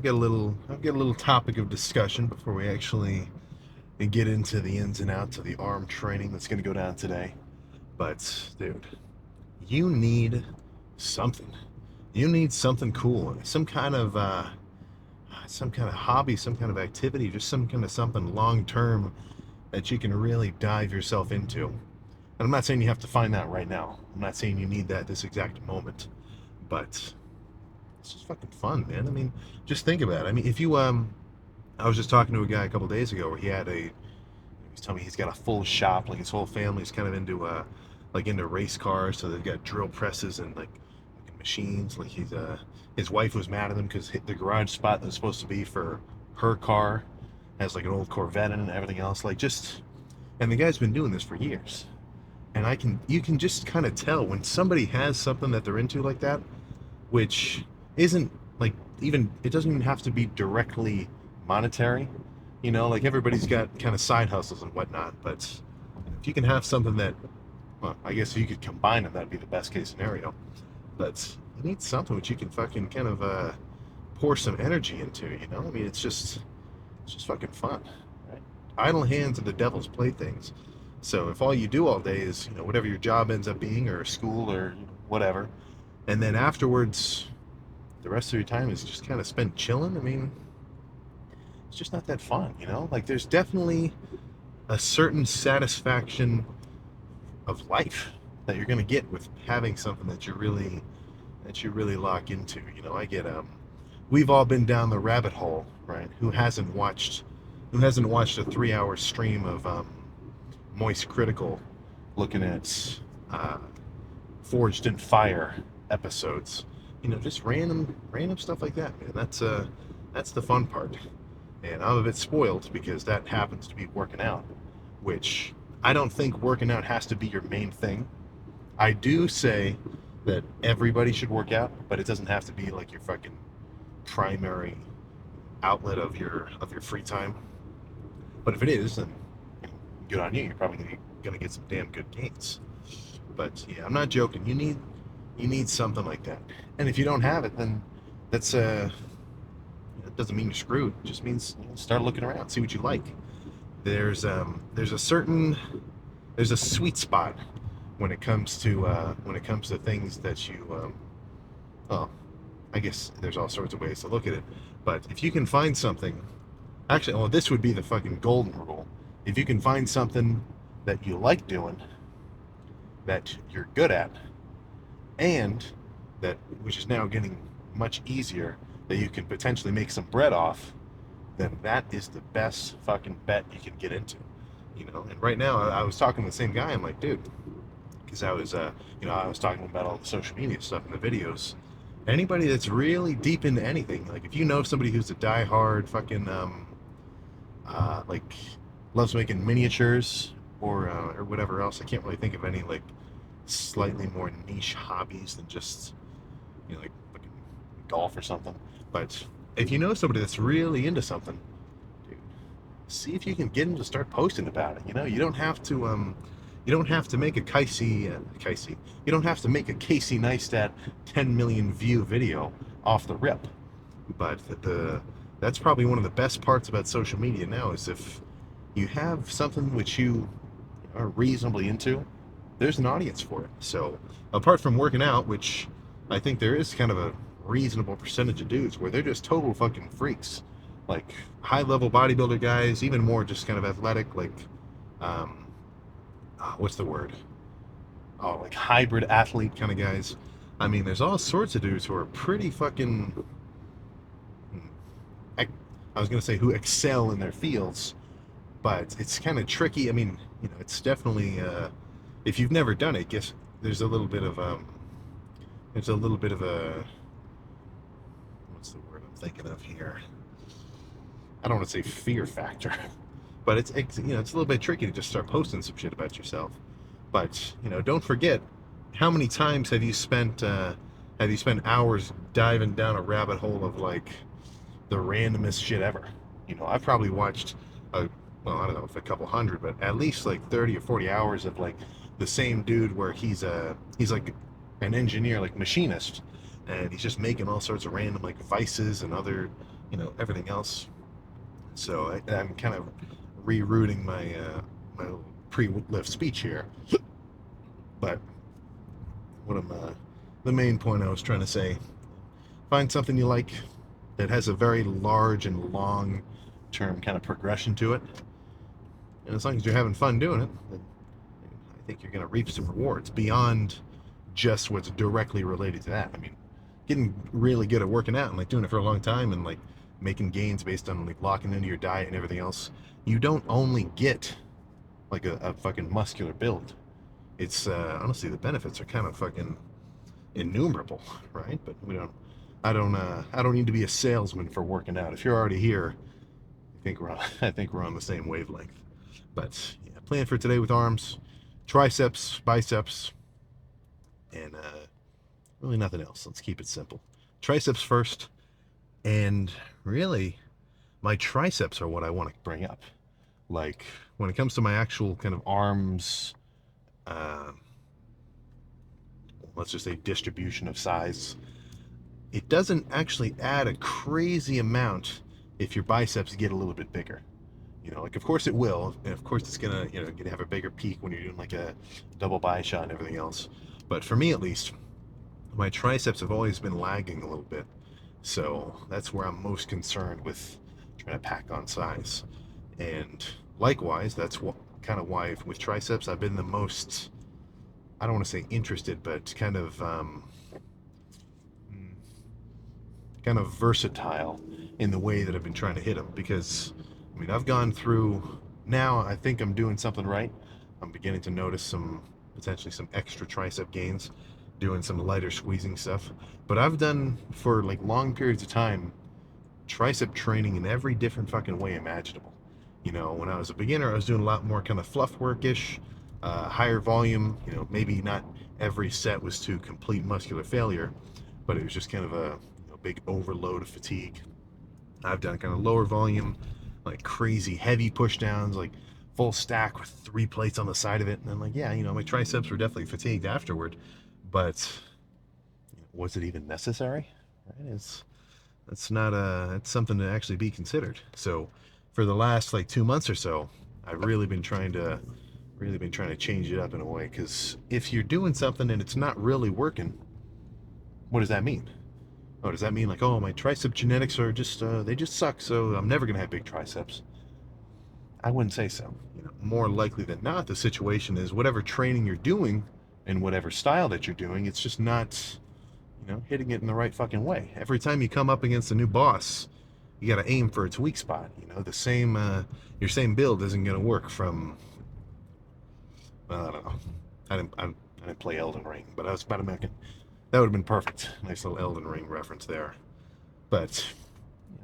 I've got a little topic of discussion before we actually get into the ins and outs of the arm training that's going to go down today. But dude, you need something. You need something cool, some kind of hobby, some kind of activity, just some kind of something long term that you can really dive yourself into. And I'm not saying you have to find that right now. I'm not saying you need that this exact moment, but it's just fucking fun, man. I mean, just think about it. I mean, if you I was just talking to a guy a couple days ago where he was telling me he's got a full shop, like his whole family's kind of into into race cars, so they've got drill presses and like machines. Like his wife was mad at him because the garage spot that was supposed to be for her car has like an old Corvette in it and everything else. And the guy's been doing this for years. And you can just kind of tell when somebody has something that they're into like that, which isn't like even it doesn't even have to be directly monetary. Like everybody's got kind of side hustles and whatnot, but if you can have something that, well, I guess if you could combine them, that'd be the best case scenario. But you need something which you can fucking kind of pour some energy into. I mean, it's just fucking fun. Right? Idle hands are the devil's playthings. So if all you do all day is whatever your job ends up being, or school, or whatever, and then afterwards the rest of your time is just kind of spent chilling. I mean, it's just not that fun. Like there's definitely a certain satisfaction of life that you're gonna get with having something that you really lock into. I get we've all been down the rabbit hole, right? Who hasn't watched a 3 hour stream of Moist Critical looking at uh, Forged in Fire episodes? Just random stuff like that, man. That's the fun part. And I'm a bit spoiled because that happens to be working out, which I don't think working out has to be your main thing. I do say that everybody should work out, but it doesn't have to be like your fucking primary outlet of your free time. But if it is, then good on you. You're probably gonna get some damn good gains. But yeah, I'm not joking. You need something like that. And if you don't have it, then that's it doesn't mean you're screwed. It just means start looking around, see what you like. There's a certain there's a sweet spot when it comes to things that well, I guess there's all sorts of ways to look at it. But if you can find something, actually, well, this would be the fucking golden rule. If you can find something that you like doing, that you're good at, and that which is now getting much easier, that you can potentially make some bread off, then that is the best fucking bet you can get into. And right now, I was talking to the same guy. I'm like, dude, because I was talking about all the social media stuff and the videos. Anybody that's really deep into anything, like if you know somebody who's a diehard fucking like loves making miniatures or whatever else, I can't really think of any like slightly more niche hobbies than just like fucking golf or something. But if you know somebody that's really into something, dude, see if you can get them to start posting about it. You don't have to make a Casey. You don't have to make a Casey Neistat 10 million view video off the rip. But that's probably one of the best parts about social media now is if you have something which you are reasonably into, there's an audience for it. So apart from working out, which I think there is kind of a reasonable percentage of dudes where they're just total fucking freaks, like high level bodybuilder guys, even more just kind of athletic, like um, what's the word? Oh, like hybrid athlete kind of guys. I mean, there's all sorts of dudes who are pretty fucking. I was gonna say who excel in their fields, but it's kind of tricky. I mean, it's definitely if you've never done it, guess there's a little bit of a what's the word I'm thinking of here? I don't want to say fear factor, but it's a little bit tricky to just start posting some shit about yourself. But don't forget, how many times have you spent hours diving down a rabbit hole of like the randomest shit ever? I've probably watched a well, I don't know if a couple hundred, but at least like 30 or 40 hours of like the same dude where he's like an engineer, like machinist, and he's just making all sorts of random like vices and other everything else. So I'm kind of rerouting my pre-lift speech here. But what I'm the main point I was trying to say: find something you like that has a very large and long term kind of progression to it, and as long as you're having fun doing it, then I think you're going to reap some rewards beyond just what's directly related to that. I mean, getting really good at working out and like doing it for a long time and like making gains based on like locking into your diet and everything else, you don't only get like a fucking muscular build. It's honestly, the benefits are kind of fucking innumerable, right? But we don't. I don't need to be a salesman for working out. If you're already here, I think we're on the same wavelength. But yeah, plan for today with arms, triceps, biceps, and really nothing else. Let's keep it simple. Triceps first, and really, my triceps are what I want to bring up. Like when it comes to my actual kind of arms, uh, let's just say distribution of size, it doesn't actually add a crazy amount if your biceps get a little bit bigger. Like of course it will, and of course it's gonna have a bigger peak when you're doing like a double bi shot and everything else. But for me at least, my triceps have always been lagging a little bit, so that's where I'm most concerned with trying to pack on size. And likewise, that's what kind of why with triceps I've been the most, I don't want to say interested, but kind of versatile in the way that I've been trying to hit them. Because I mean, I've gone through, now I think I'm doing something right. I'm beginning to notice potentially some extra tricep gains doing some lighter squeezing stuff. But I've done for like long periods of time tricep training in every different fucking way imaginable. When I was a beginner, I was doing a lot more kind of fluff work-ish, higher volume. Maybe not every set was to complete muscular failure, but it was just kind of a big overload of fatigue. I've done kind of lower volume, like crazy heavy push downs, like full stack with 3 plates on the side of it. And I'm like, yeah, my triceps were definitely fatigued afterward, but was it even necessary? Right? It's something to actually be considered. So for the last like 2 months or so, I've really been trying to change it up in a way. Because if you're doing something and it's not really working, what does that mean? Oh, does that mean like, oh, my tricep genetics are just they just suck, so I'm never gonna have big triceps? I wouldn't say so. More likely than not, the situation is whatever training you're doing and whatever style that you're doing, it's just not, hitting it in the right fucking way. Every time you come up against a new boss, you got to aim for its weak spot. Your same build isn't going to work from. Well, I don't know. I didn't play Elden Ring, but I was about to make it. That would have been perfect. Nice little Elden Ring reference there. But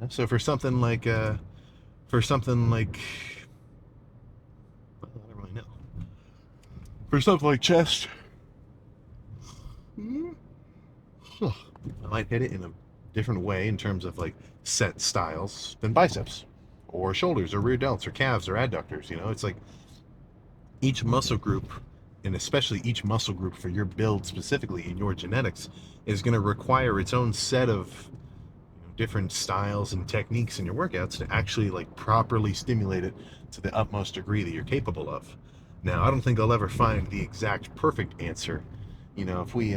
so for something like, well, I don't really know. For something like chest, I might hit it in a different way in terms of like set styles than biceps, or shoulders, or rear delts, or calves, or adductors. It's like each muscle group, and especially each muscle group for your build specifically in your genetics, is going to require its own set of different styles and techniques in your workouts to actually like properly stimulate it to the utmost degree that you're capable of. Now, I don't think I'll ever find the exact perfect answer. If we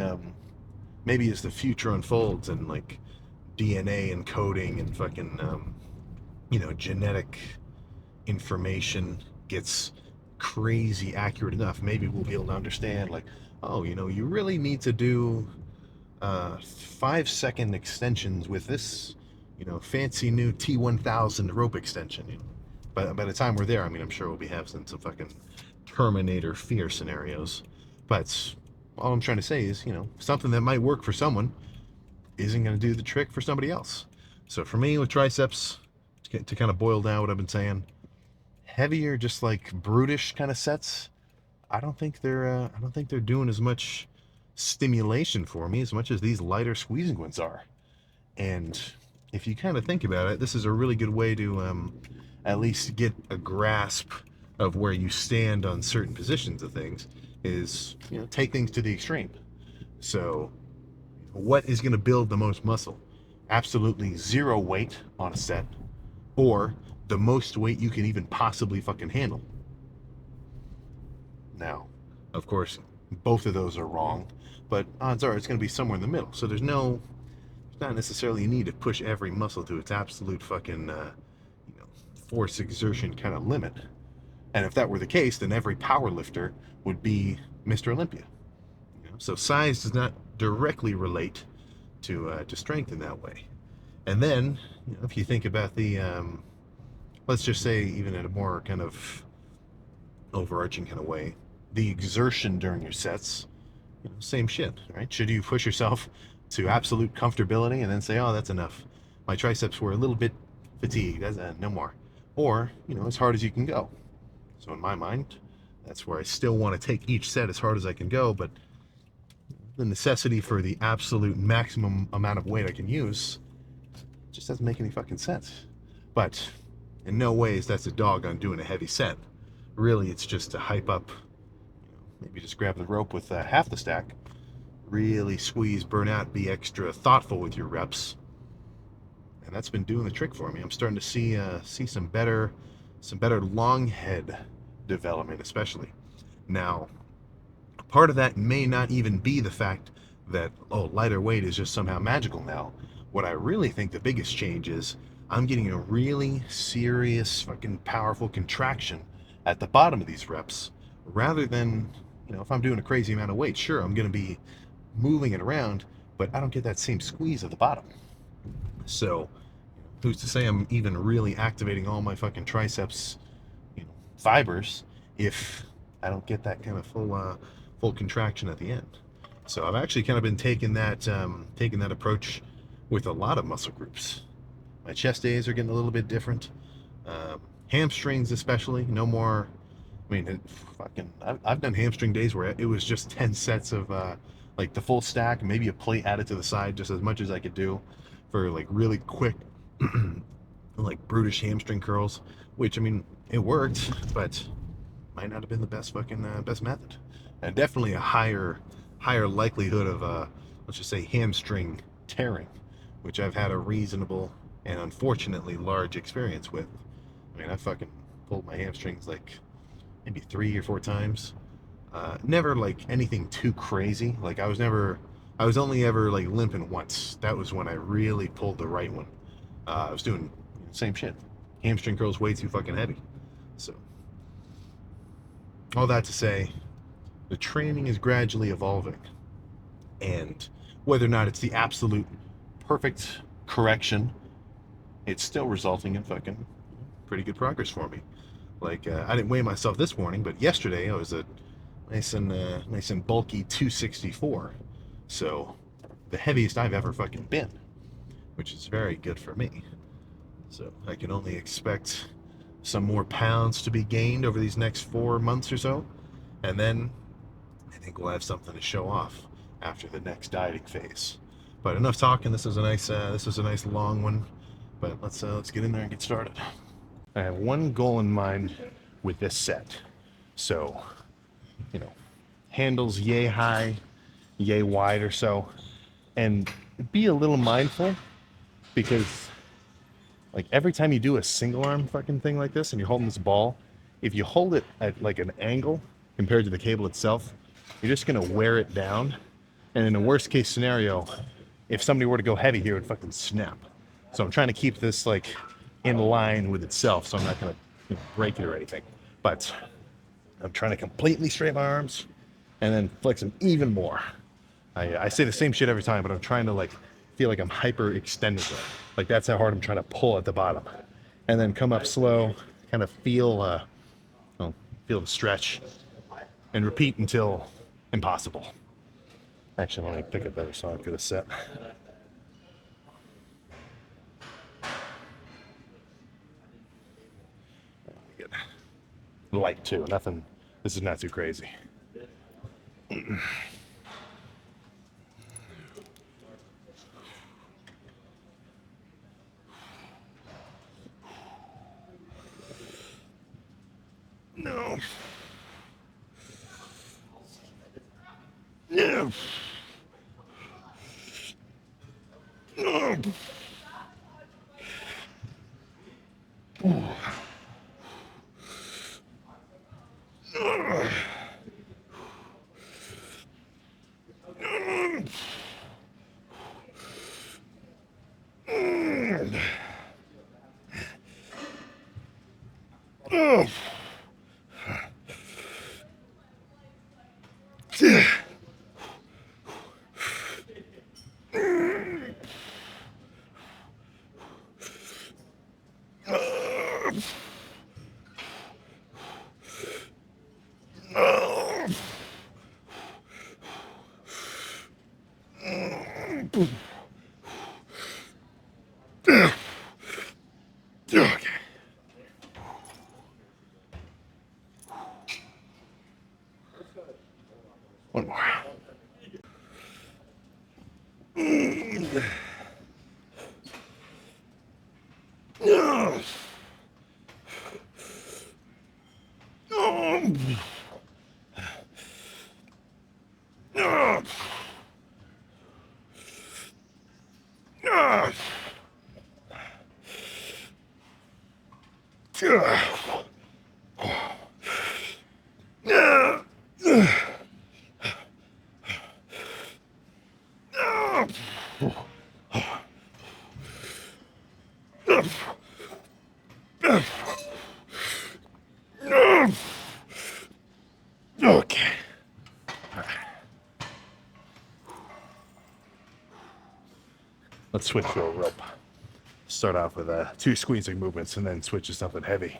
maybe as the future unfolds and like DNA encoding and fucking genetic information gets crazy accurate enough, maybe we'll be able to understand like, oh, you really need to do 5-second extensions with this, fancy new T1000 rope extension. But by the time we're there, I mean, I'm sure we'll be having some fucking Terminator fear scenarios. But all I'm trying to say is, something that might work for someone isn't going to do the trick for somebody else. So for me with triceps, to kind of boil down what I've been saying, heavier, just like brutish kind of sets, I don't think they're doing as much stimulation for me as much as these lighter squeezing ones are. And if you kind of think about it, this is a really good way to at least get a grasp of where you stand on certain positions of things, is take things to the extreme. So what is going to build the most muscle? absolutely zero weight on a set, or the most weight you can even possibly fucking handle. Now, of course, both of those are wrong, but odds are it's going to be somewhere in the middle. So there's not necessarily a need to push every muscle to its absolute fucking, force exertion kind of limit. And if that were the case, then every power lifter would be Mr. Olympia. So size does not directly relate to strength in that way. And then, if you think about the, let's just say, even in a more kind of overarching kind of way, the exertion during your sets, same shit, right? Should you push yourself to absolute comfortability and then say, oh, that's enough? My triceps were a little bit fatigued, no more. Or, as hard as you can go. So in my mind, that's where I still want to take each set as hard as I can go, but the necessity for the absolute maximum amount of weight I can use just doesn't make any fucking sense. But in no ways that's a dog on doing a heavy set. Really, it's just to hype up, maybe just grab the rope with half the stack, really squeeze, burn out, be extra thoughtful with your reps. And that's been doing the trick for me. I'm starting to see some better long head development, especially. Now, part of that may not even be the fact that, lighter weight is just somehow magical now. What I really think the biggest change is I'm getting a really serious, fucking powerful contraction at the bottom of these reps, rather than, if I'm doing a crazy amount of weight, sure, I'm going to be moving it around, but I don't get that same squeeze at the bottom. So, who's to say I'm even really activating all my fucking triceps, fibers, if I don't get that kind of full contraction at the end. So I've actually kind of been taking that approach with a lot of muscle groups. My chest days are getting a little bit different. Hamstrings especially, no more. I mean, I've done hamstring days where it was just 10 sets of like the full stack, maybe a plate added to the side, just as much as I could do for like really quick, like brutish hamstring curls. Which, I mean, it worked, but might not have been the best best method, and definitely a higher likelihood of let's just say hamstring tearing, which I've had a reasonable and unfortunately large experience with. I mean, I fucking pulled my hamstrings like maybe 3 or 4 times. Never like anything too crazy. Like I was only ever like limping once. That was when I really pulled the right one. I was doing the same shit. Hamstring curls way too fucking heavy. So all that to say, the training is gradually evolving, and whether or not it's the absolute perfect correction, it's still resulting in fucking pretty good progress for me. Like I didn't weigh myself this morning, but yesterday I was at nice and bulky 264, so the heaviest I've ever fucking been, which is very good for me. So I can only expect some more pounds to be gained over these next 4 months or so, and then I think we'll have something to show off after the next dieting phase. But enough talking. This is a nice long one. But let's get in there and get started. I have one goal in mind with this set. So, handles yay high, yay wide or so, and be a little mindful, because like every time you do a single arm fucking thing like this and you're holding this ball, if you hold it at like an angle compared to the cable itself, you're just gonna wear it down. And in a worst case scenario, if somebody were to go heavy here, it would fucking snap. So I'm trying to keep this like in line with itself, so I'm not gonna break it or anything. But I'm trying to completely straighten my arms and then flex them even more. I say the same shit every time, but I'm trying to like feel like I'm hyper extending it. Like that's how hard I'm trying to pull at the bottom, and then come up slow, kind of feel the stretch, and repeat until impossible. Actually, let me pick a better song for the set. Good. Light too. Nothing. This is not too crazy. No. No. No. Okay. One more. Okay. Let's switch to a rope. Start off with 2 squeezing movements and then switch to something heavy.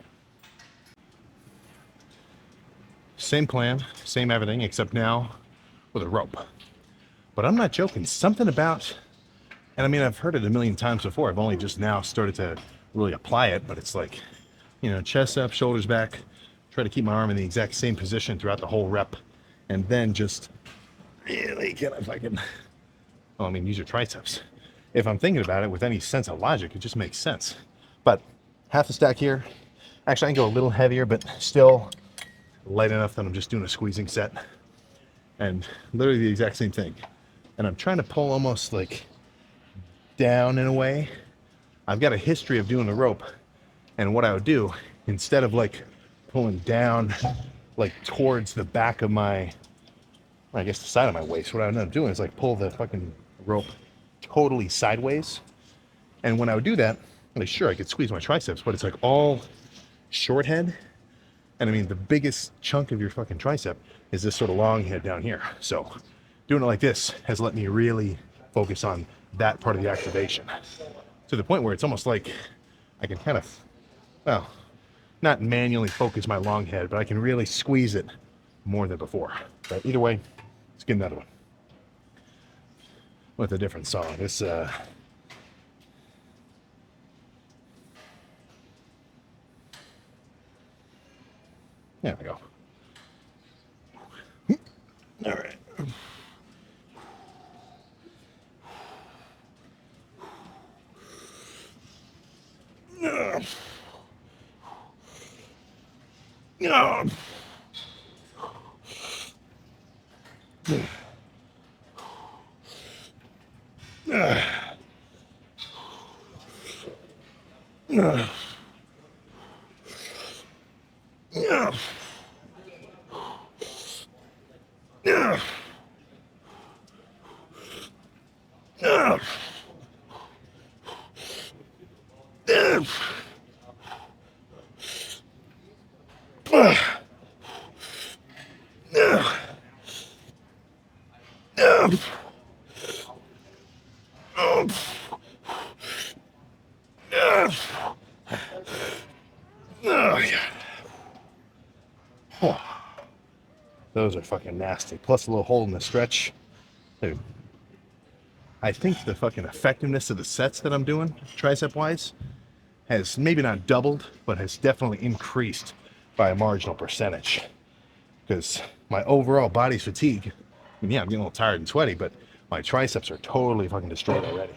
Same plan, same everything, except now with a rope. But I'm not joking. Something about, and I mean, I've heard it a million times before. I've only just now started to really apply it, but it's like, chest up, shoulders back, try to keep my arm in the exact same position throughout the whole rep, and then just really get if I can, use your triceps. If I'm thinking about it with any sense of logic, it just makes sense. But half the stack here. Actually, I can go a little heavier, but still light enough that I'm just doing a squeezing set. And literally the exact same thing. And I'm trying to pull almost like down in a way. I've got a history of doing the rope. And what I would do, instead of like pulling down like towards the back of my, I guess the side of my waist, what I would end up doing is like pull the fucking rope totally sideways. And when I would do that, like sure, I could squeeze my triceps, but it's like all short head. And I mean, the biggest chunk of your fucking tricep is this sort of long head down here. So doing it like this has let me really focus on that part of the activation to the point where it's almost like I can kind of, well, not manually focus my long head, but I can really squeeze it more than before. But either way, let's get another one with a different song. This, there we go. All right. Those are fucking nasty. Plus a little hole in the stretch. Dude, I think the fucking effectiveness of the sets that I'm doing, tricep wise, has maybe not doubled, but has definitely increased by a marginal percentage. Because my overall body's fatigue, I mean, yeah, I'm getting a little tired and sweaty, but my triceps are totally fucking destroyed already.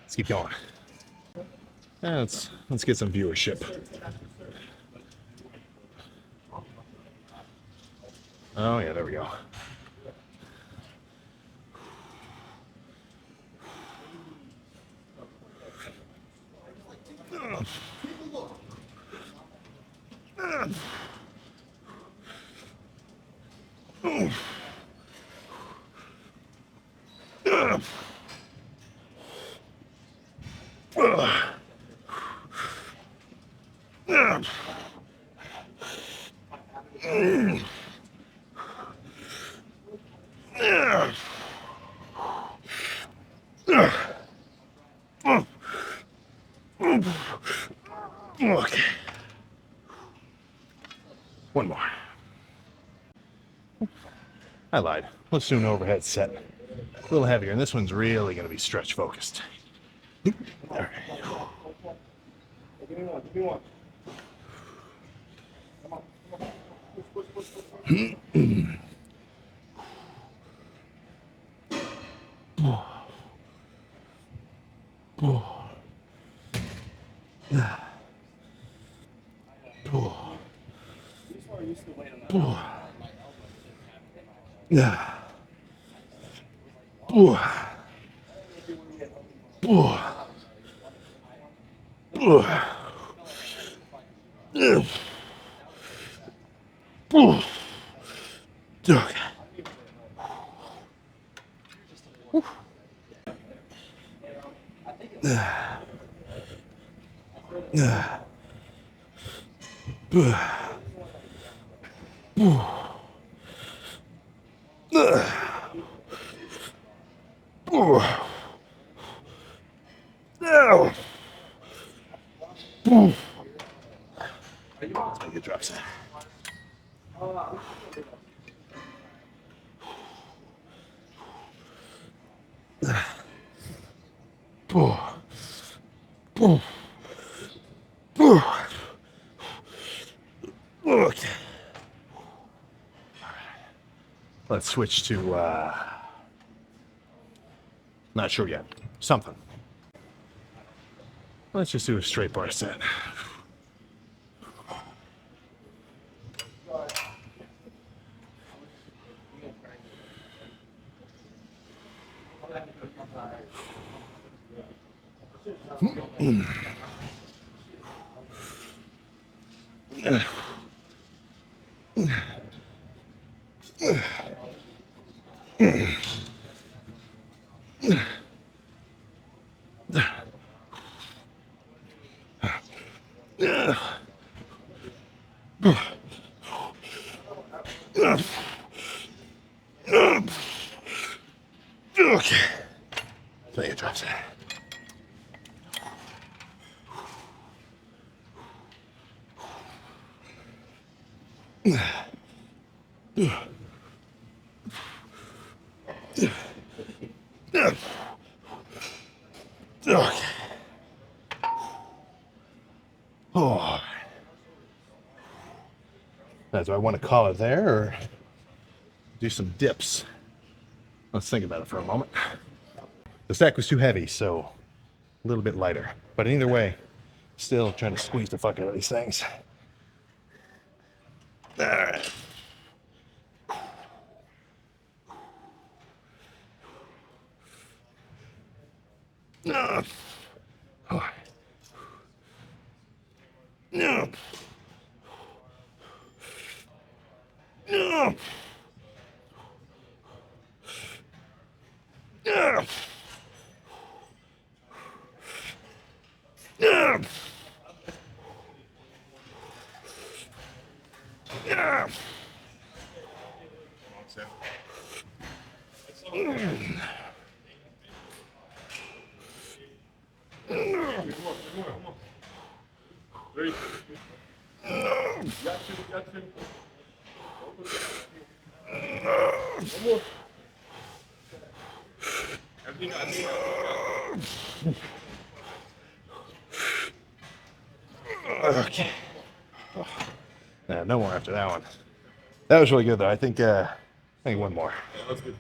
Let's keep going. Let's get some viewership. Oh yeah, there we go. Okay. One more. I lied. Let's do an overhead set. A little heavier, and this one's really going to be stretch focused. All right. Give me one. Give me one. Come on. Okay. Let's make it drop set. Okay. Let's switch to, not sure yet. Something. Let's just do a straight bar set. Okay. Make it drop set. Okay. Oh. Now, do I want to call it there or do some dips? Let's think about it for a moment. The stack was too heavy, so a little bit lighter. But either way, still trying to squeeze the fuck out of these things. All right. No. Oh. No. No. No. No. No. Okay. No more after that one. That was really good though. I think one more. Yeah, that's good.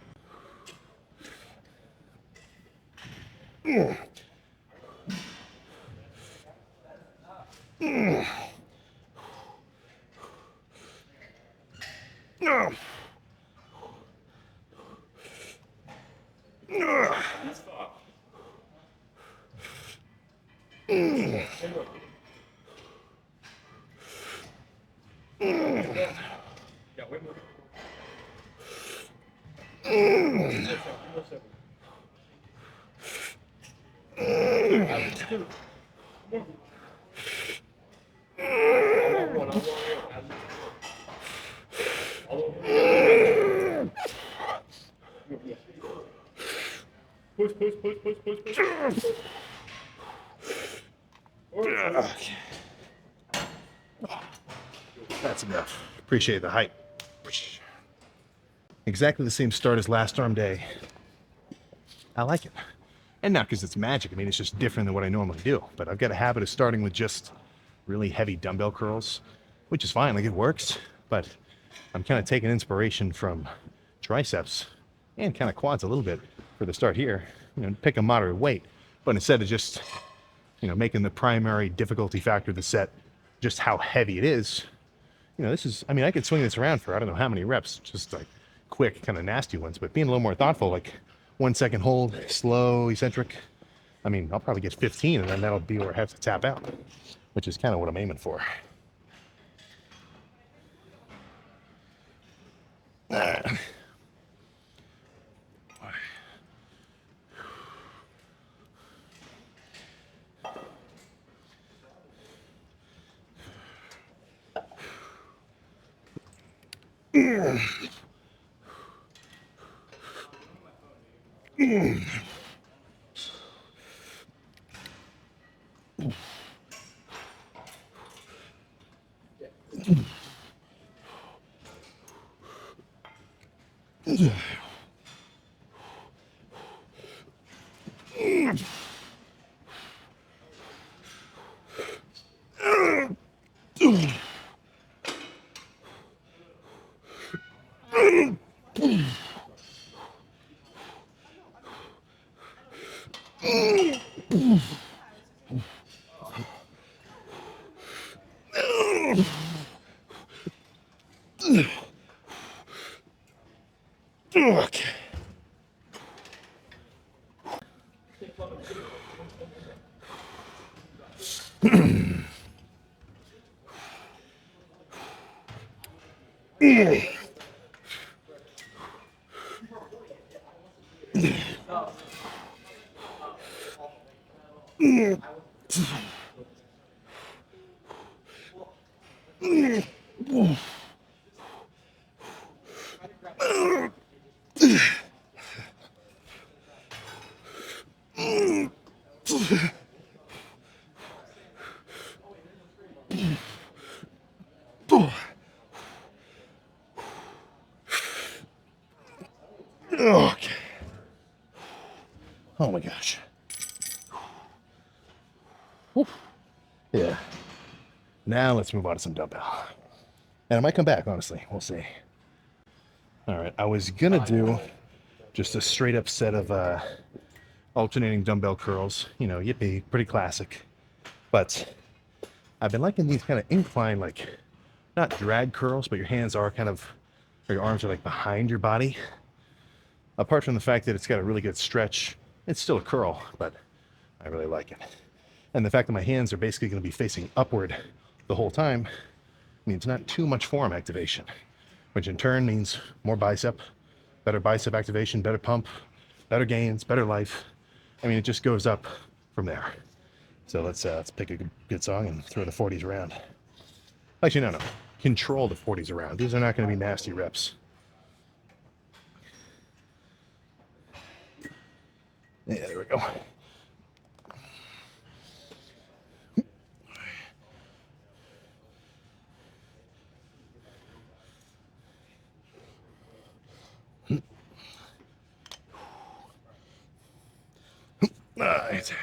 Push, push, push, push, push, push. That's enough. Appreciate the hype. Exactly the same start as last arm day. I like it. And not because it's magic. I mean, it's just different than what I normally do. But I've got a habit of starting with just really heavy dumbbell curls, which is fine. Like, it works. But I'm kind of taking inspiration from triceps and kind of quads a little bit for the start here. Pick a moderate weight. But instead of just, making the primary difficulty factor of the set just how heavy it is, this is, I could swing this around for I don't know how many reps, just like quick, kind of nasty ones, but being a little more thoughtful, like 1 second hold, slow, eccentric. I'll probably get 15 and then that'll be where I have to tap out, which is kind of what I'm aiming for. Okay. Okay. Oh my gosh. Whew. Yeah. Now let's move on to some dumbbell. And I might come back, honestly. We'll see. All right. I was going to do just a straight up set of alternating dumbbell curls. Yippee, pretty classic. But I've been liking these kind of incline, like, not drag curls, but your hands are kind of, or your arms are like behind your body. Apart from the fact that it's got a really good stretch, it's still a curl, but I really like it. And the fact that my hands are basically going to be facing upward the whole time means not too much forearm activation, which in turn means more bicep, better bicep activation, better pump, better gains, better life. It just goes up from there. So let's pick a good song and throw the 40s around. Actually, no. Control the 40s around. These are not going to be nasty reps. Yeah, there we go. All right.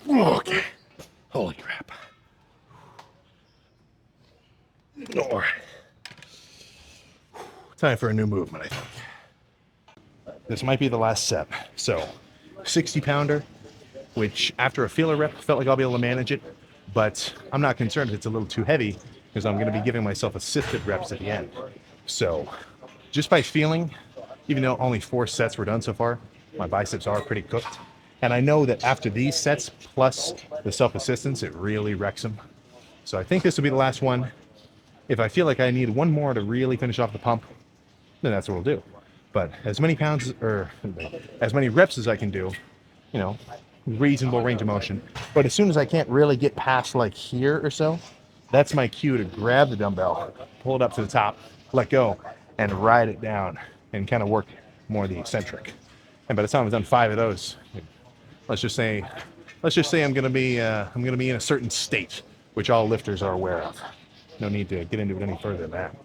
Okay. Holy crap. All right. Time for a new movement, I think. This might be the last set. So, 60 pounder, which after a feeler rep, felt like I'll be able to manage it, but I'm not concerned if it's a little too heavy because I'm going to be giving myself assisted reps at the end. So, just by feeling, even though only 4 sets were done so far, my biceps are pretty cooked. And I know that after these sets plus the self-assistance, it really wrecks them. So I think this will be the last one. If I feel like I need one more to really finish off the pump, then that's what we'll do. But as many pounds or as many reps as I can do, you know, reasonable range of motion. But as soon as I can't really get past like here or so, that's my cue to grab the dumbbell, pull it up to the top, let go, and ride it down and kind of work more of the eccentric. And by the time I've done 5 of those, let's just say I'm gonna be in a certain state, which all lifters are aware of. No need to get into it any further than that.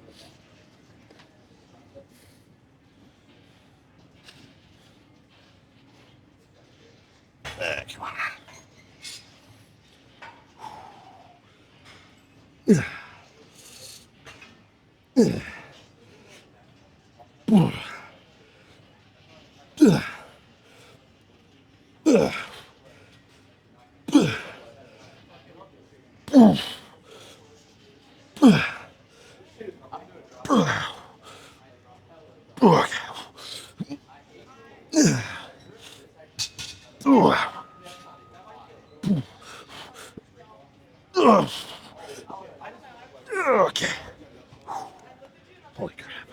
Come on. Okay. Holy crap.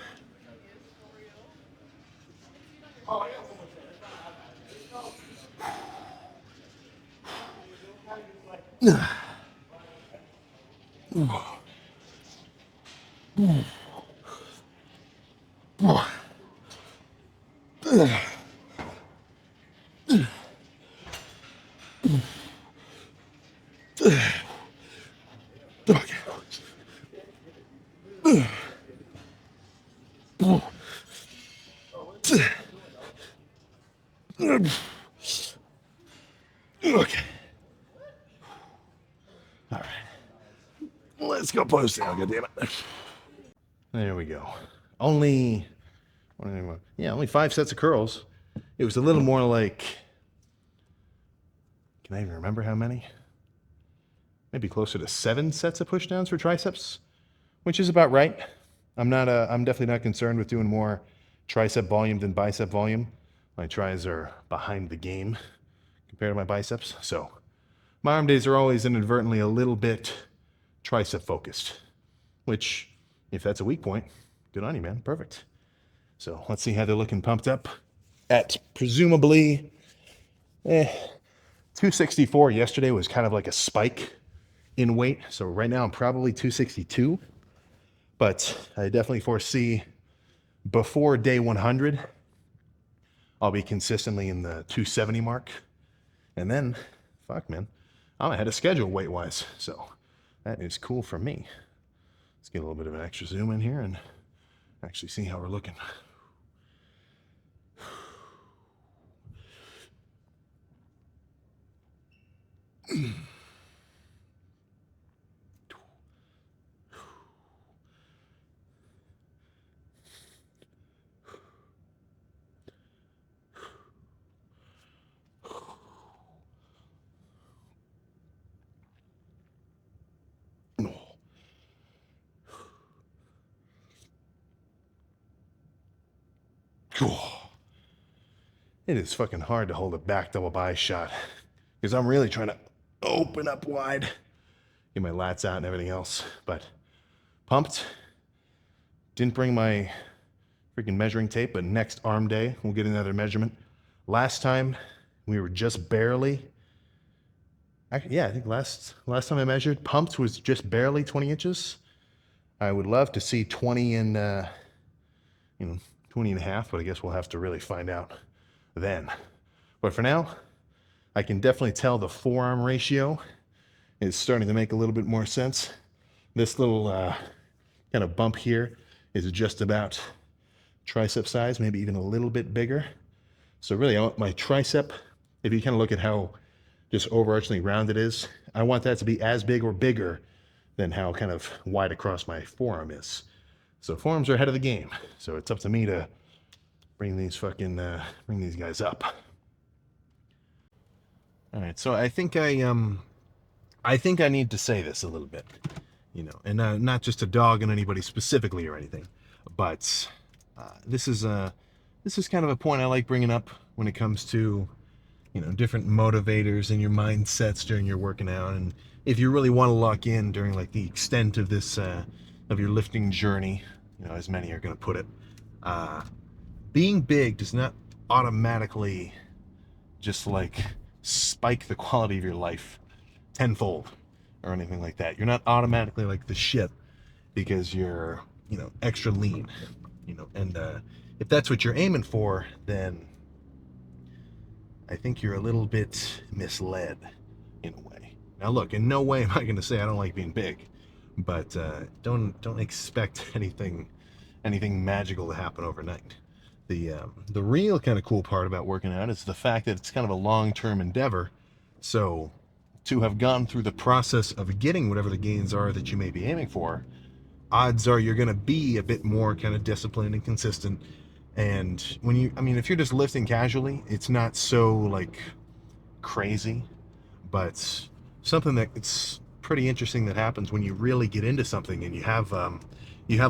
Okay. Okay. All right. Let's go post now, goddammit. There we go. Only, only 5 sets of curls. It was a little more like, can I even remember how many? Maybe closer to 7 sets of pushdowns for triceps, which is about right. I'm definitely not concerned with doing more tricep volume than bicep volume. My tris are behind the game compared to my biceps. So my arm days are always inadvertently a little bit tricep focused, which if that's a weak point, good on you, man. Perfect. So let's see how they're looking pumped up at presumably 264. Yesterday was kind of like a spike in weight. So right now I'm probably 262, but I definitely foresee before day 100, I'll be consistently in the 270 mark. And then, fuck, man, I'm ahead of schedule weight-wise. So that is cool for me. Let's get a little bit of an extra zoom in here and actually see how we're looking. Cool. It is fucking hard to hold a back double bi shot because I'm really trying to open up wide, get my lats out and everything else. But pumped. Didn't bring my freaking measuring tape, but next arm day we'll get another measurement. Last time we were just barely. Yeah, I think last time I measured, pumped was just barely 20 inches. I would love to see 20 and you know 20 and a half, but I guess we'll have to really find out then. But for now, I can definitely tell the forearm ratio is starting to make a little bit more sense. This little kind of bump here is just about tricep size, maybe even a little bit bigger. So really, I want my tricep, if you kind of look at how just overarchingly round it is, I want that to be as big or bigger than how kind of wide across my forearm is. So forearms are ahead of the game. So it's up to me to bring these guys up. All right, so I think I need to say this a little bit, and not just to dog on anybody specifically or anything, but this is kind of a point I like bringing up when it comes to different motivators and your mindsets during your working out, and if you really want to lock in during like the extent of this of your lifting journey, as many are going to put it, being big does not automatically just like spike the quality of your life tenfold or anything like that. You're not automatically like the shit because you're extra lean, and if that's what you're aiming for, then I think you're a little bit misled in a way. Now look, in no way am I going to say I don't like being big, but don't expect anything magical to happen overnight. The real kind of cool part about working out is the fact that it's kind of a long-term endeavor. So to have gone through the process of getting whatever the gains are that you may be aiming for, odds are you're going to be a bit more kind of disciplined and consistent. And if you're just lifting casually, it's not so like crazy, but something that it's pretty interesting that happens when you really get into something and you have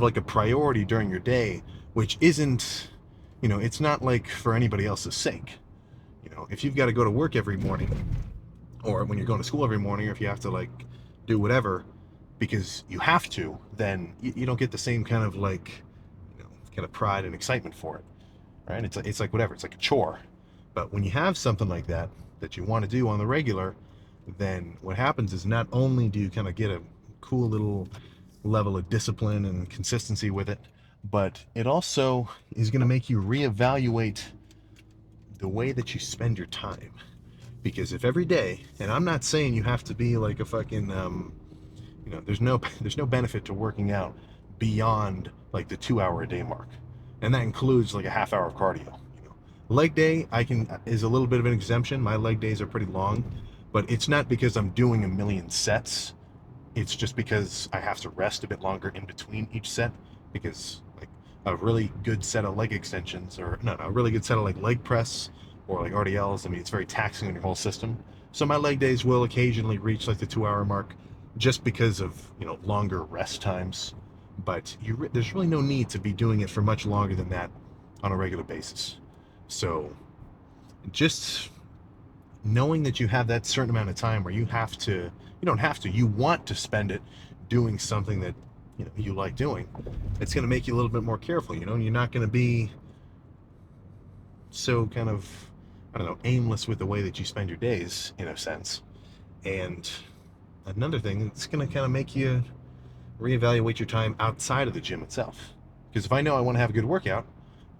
like a priority during your day, which isn't, it's not like for anybody else's sake. If you've got to go to work every morning, or when you're going to school every morning, or if you have to like do whatever because you have to, then you don't get the same kind of like, kind of pride and excitement for it, right? It's like whatever, it's like a chore. But when you have something like that you want to do on the regular, then what happens is not only do you kind of get a cool little level of discipline and consistency with it, but it also is going to make you reevaluate the way that you spend your time. Because if every day, and I'm not saying you have to be like a fucking there's no benefit to working out beyond like the 2 hour a day mark, and that includes like a half hour of cardio. Leg day is a little bit of an exemption. My leg days are pretty long, but it's not because I'm doing a million sets. It's just because I have to rest a bit longer in between each set, because like a really good set of leg extensions, or no, a really good set of like leg press or like RDLs, it's very taxing on your whole system. So my leg days will occasionally reach like the 2 hour mark just because of longer rest times, but there's really no need to be doing it for much longer than that on a regular basis. So just knowing that you have that certain amount of time where you don't have to, you want to spend it doing something that you like doing, it's going to make you a little bit more careful. You're not going to be so kind of, I don't know, aimless with the way that you spend your days, in a sense. And another thing, it's going to kind of make you reevaluate your time outside of the gym itself. Because if I know I want to have a good workout,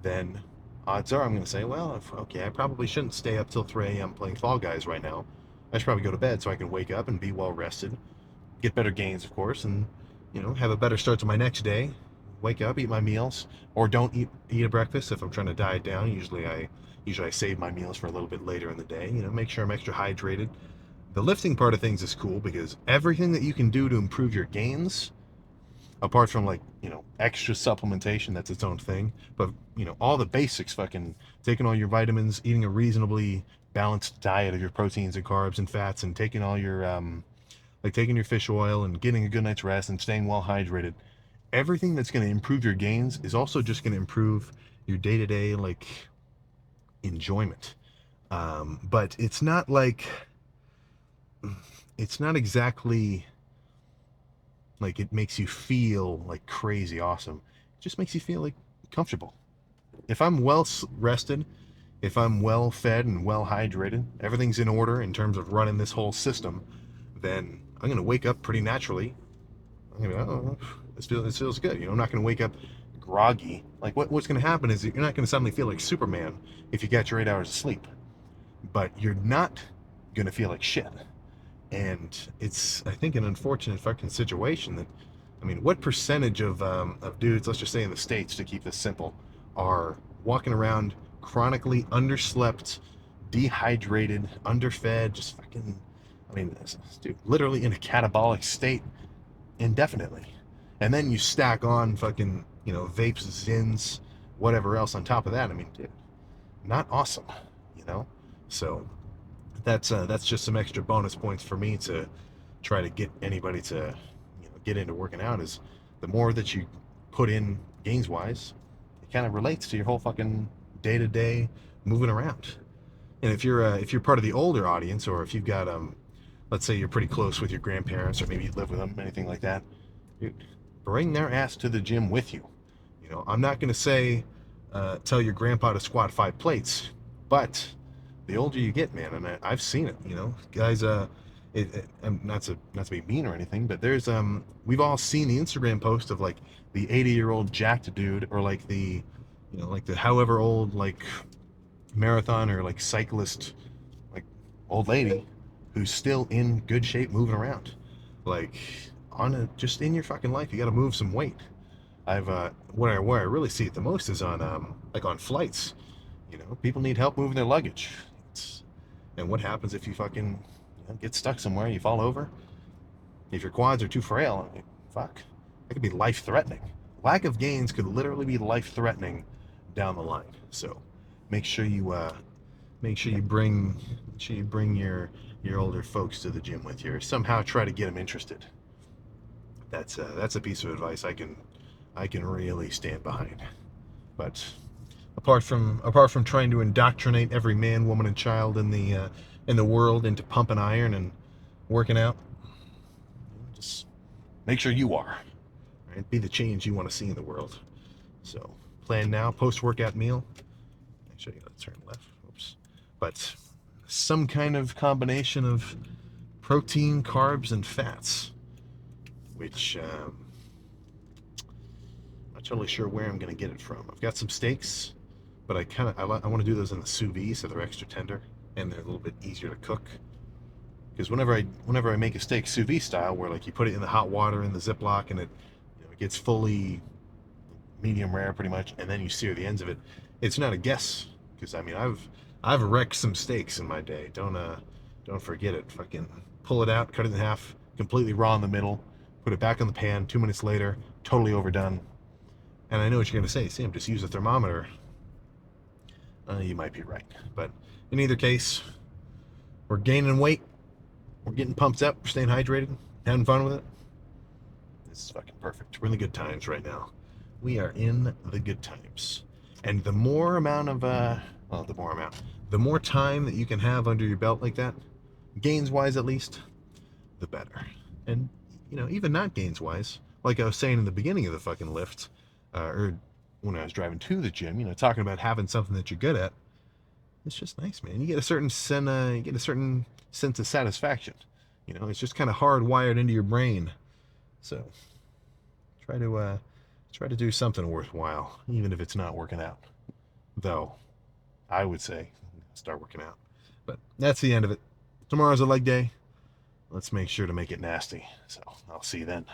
then odds are I'm going to say, well, okay, I probably shouldn't stay up till 3 a.m. playing Fall Guys right now. I should probably go to bed so I can wake up and be well rested, get better gains, of course, and have a better start to my next day. Wake up, eat my meals, or don't eat a breakfast if I'm trying to diet down. Usually I save my meals for a little bit later in the day. Make sure I'm extra hydrated. The lifting part of things is cool because everything that you can do to improve your gains, apart from like extra supplementation, that's its own thing, but all the basics, fucking taking all your vitamins, eating a reasonably balanced diet of your proteins and carbs and fats, and taking all your like taking your fish oil and getting a good night's rest and staying well hydrated, everything that's going to improve your gains is also just going to improve your day-to-day like enjoyment. But it's not exactly like it makes you feel like crazy awesome. It just makes you feel like comfortable. If I'm well rested if I'm well fed and well hydrated, everything's in order in terms of running this whole system, then I'm gonna wake up pretty naturally. I'm gonna be, oh, this feels good. I'm not gonna wake up groggy. Like what's gonna happen is you're not gonna suddenly feel like Superman if you got your 8 hours of sleep, but you're not gonna feel like shit. And it's, I think, an unfortunate fucking situation that, I mean, what percentage of dudes, let's just say in the States, to keep this simple, are walking around chronically underslept, dehydrated, underfed, just fucking, I mean, dude, literally in a catabolic state indefinitely. And then you stack on fucking, vapes, zins, whatever else on top of that. I mean, dude, not awesome, you know? So that's just some extra bonus points for me to try to get anybody to get into working out. Is the more that you put in gains wise, it kind of relates to your whole fucking day to day moving around. And if you're part of the older audience, or if you've got let's say you're pretty close with your grandparents, or maybe you live with them, anything like that, dude, bring their ass to the gym with you. I'm not going to say tell your grandpa to squat 5 plates, but the older you get, man, and I've seen it, guys. Not to be mean or anything, but there's we've all seen the Instagram post of like the 80-year-old jacked dude, or like the, like the however old like marathon or like cyclist, like old lady who's still in good shape moving around. Like just in your fucking life, you got to move some weight. I've where I really see it the most is on like on flights. People need help moving their luggage. And what happens if you fucking get stuck somewhere, you fall over? If your quads are too frail, fuck, that could be life threatening. Lack of gains could literally be life threatening down the line. So make sure you bring your older folks to the gym with you, or somehow try to get them interested. That's a piece of advice I can really stand behind. But apart from trying to indoctrinate every man, woman, and child in the world into pumping iron and working out, just make sure you are. Right? Be the change you want to see in the world. So plan now, post-workout meal. Actually, I gotta turn left. Oops. But some kind of combination of protein, carbs, and fats, which I'm not totally sure where I'm going to get it from. I've got some steaks, but I want to do those in the sous vide, so they're extra tender and they're a little bit easier to cook. Because whenever I make a steak sous vide style, where like you put it in the hot water in the Ziploc, and it gets fully medium rare pretty much, and then you sear the ends of it, it's not a guess. Because I mean, I've wrecked some steaks in my day. Don't forget it. Fucking pull it out, cut it in half, completely raw in the middle, put it back on the pan. 2 minutes later, totally overdone. And I know what you're gonna say, Sam. Just use a thermometer. You might be right, but in either case, we're gaining weight, we're getting pumped up, we're staying hydrated, having fun with it. This is fucking perfect. We're in the good times right now. We are in the good times. And the more amount of the more time that you can have under your belt like that, gains wise at least, the better. And even not gains wise, like I was saying in the beginning of the fucking lift, or when I was driving to the gym, talking about having something that you're good at, it's just nice, man. You get a certain sense of satisfaction. It's just kind of hardwired into your brain. So try to do something worthwhile, even if it's not working out. Though I would say start working out. But that's the end of it. Tomorrow's a leg day. Let's make sure to make it nasty. So I'll see you then.